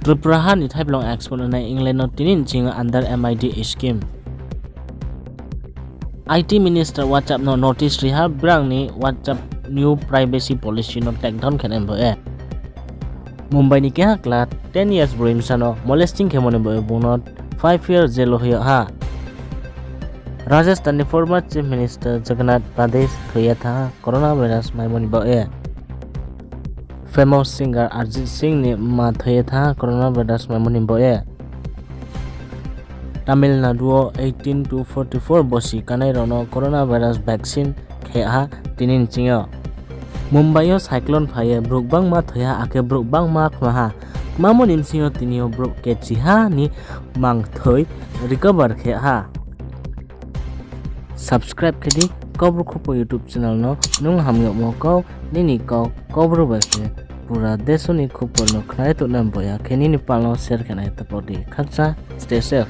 Tripraha ni type long export na England no tinin ching under MID scheme. IT Minister WhatsApp no notice riha brang ni WhatsApp new privacy policy no take down khen embo e. Mumbai ni kya kla 10 years brim sano molesting khemone bo bunot 5 years jail hoya ha. Rajasthan ni former Chief Minister Jagannath Pradesh thoya tha coronavirus maimoni bo e. Famous singer Arjit Singh ni ma thoya tha coronavirus maimoni bo e. Tamil Nadu 18 to 44 bosi kanai rono coronavirus vaccine kheha tinin chingo. Mumbai o cyclone phaye brukbang ma thoya ake brukbang ma khmaha mamon imsingo tinio bruk kechi ha ni mang thoi recover kheha. Subscribe kedi kobru khupo YouTube channel no nung hamyo mo ko nini ko kobru base pura deso ni khupo no khnai to nam boya kheni ni palo share khanai tapodi khakcha stay safe.